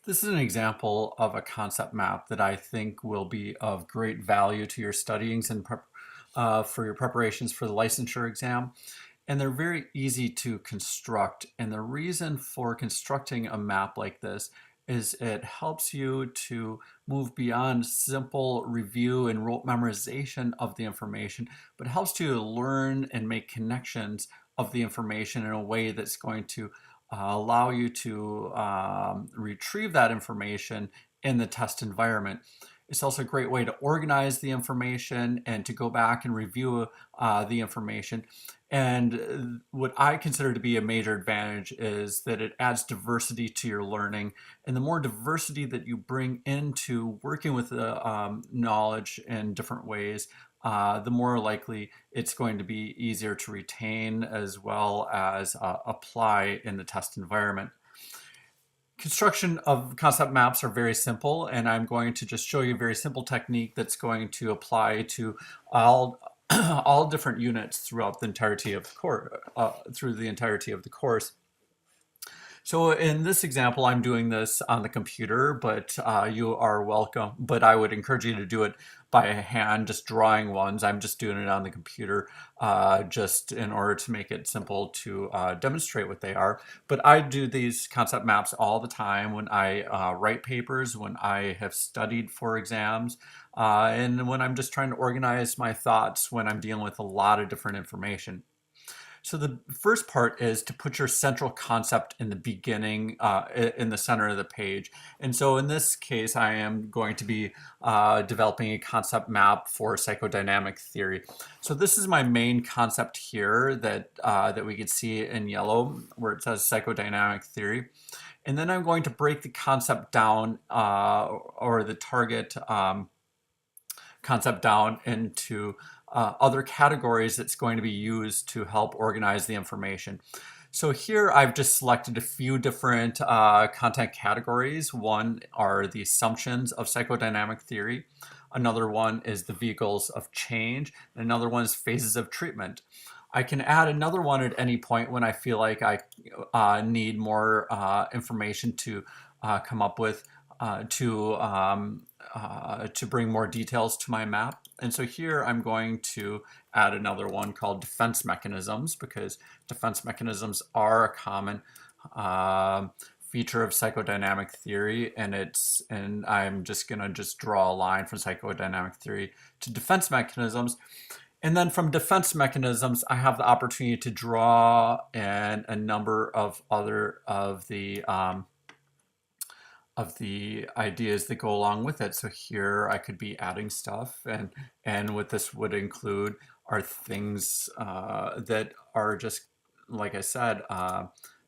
This is an example of a concept map that I think will be of great value to your studyings and for your preparations for the licensure exam. And they're very easy to construct. And the reason for constructing a map like this is it helps you to move beyond simple review and rote memorization of the information, but helps you to learn and make connections of the information in a way that's going to allow you to retrieve that information in the test environment. It's also a great way to organize the information and to go back and review the information. And what I consider to be a major advantage is that it adds diversity to your learning. And the more diversity that you bring into working with the knowledge in different ways, the more likely it's going to be easier to retain as well as apply in the test environment. Construction of concept maps are very simple, and I'm going to just show you a very simple technique that's going to apply to all all different units throughout the entirety of the course. So in this example, I'm doing this on the computer, but you are welcome. But I would encourage you to do it by hand, just drawing ones. I'm just doing it on the computer just in order to make it simple to demonstrate what they are. But I do these concept maps all the time when I write papers, when I have studied for exams, and when I'm just trying to organize my thoughts when I'm dealing with a lot of different information. So the first part is to put your central concept in the beginning, in the center of the page. And so in this case, I am going to be developing a concept map for psychodynamic theory. So this is my main concept here that we could see in yellow where it says psychodynamic theory. And then I'm going to break the concept down or the target concept down into other categories that's going to be used to help organize the information. So here I've just selected a few different content categories. One are the assumptions of psychodynamic theory. Another one is the vehicles of change. And another one is phases of treatment. I can add another one at any point when I feel like I need more information to come up with to bring more details to my map. And so here I'm going to add another one called defense mechanisms, because defense mechanisms are a common feature of psychodynamic theory, and I'm just going to draw a line from psychodynamic theory to defense mechanisms. And then from defense mechanisms, I have the opportunity to draw in a number of other of the ideas that go along with it. So here I could be adding stuff, and what this would include are things that are just, like I said,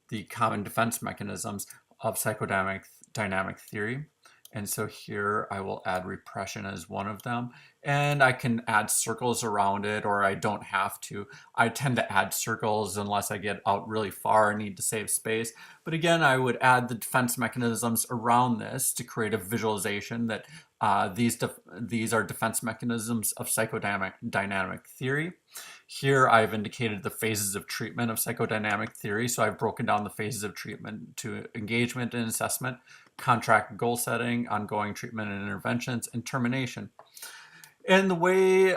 the common defense mechanisms of psychodynamic theory. And so here I will add repression as one of them. And I can add circles around it, or I don't have to. I tend to add circles unless I get out really far and need to save space. But again, I would add the defense mechanisms around this to create a visualization that these are defense mechanisms of psychodynamic theory. Here I've indicated the phases of treatment of psychodynamic theory. So I've broken down the phases of treatment to engagement and assessment, contract goal setting, ongoing treatment and interventions, and termination. And the way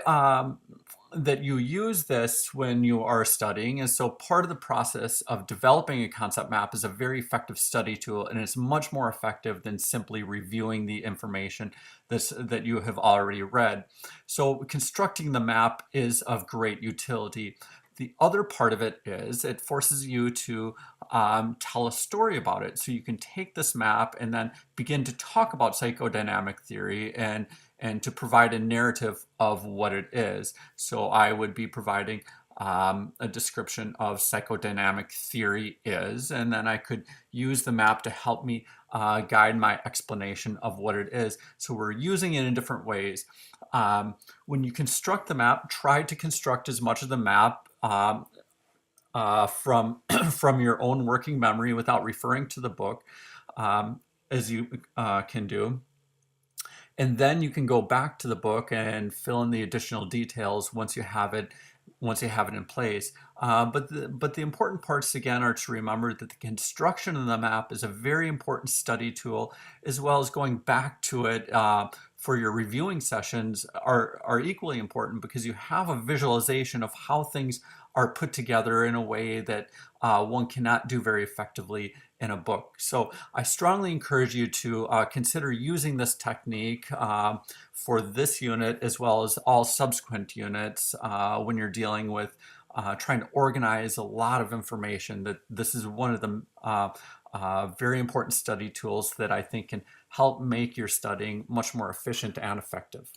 that you use this when you are studying is, so part of the process of developing a concept map is a very effective study tool, and it's much more effective than simply reviewing the information that you have already read. So constructing the map is of great utility. The other part of it is it forces you to tell a story about it. So you can take this map and then begin to talk about psychodynamic theory and to provide a narrative of what it is. So I would be providing a description of psychodynamic theory is, and then I could use the map to help me guide my explanation of what it is. So we're using it in different ways. When you construct the map, try to construct as much of the map from from your own working memory without referring to the book as you can do. And then you can go back to the book and fill in the additional details once you have it once you have it in place. But the important parts again are to remember that the construction of the map is a very important study tool, as well as going back to it for your reviewing sessions are equally important, because you have a visualization of how things are put together in a way that one cannot do very effectively in a book. So I strongly encourage you to consider using this technique for this unit, as well as all subsequent units when you're dealing with trying to organize a lot of information. That this is one of the very important study tools that I think can help make your studying much more efficient and effective.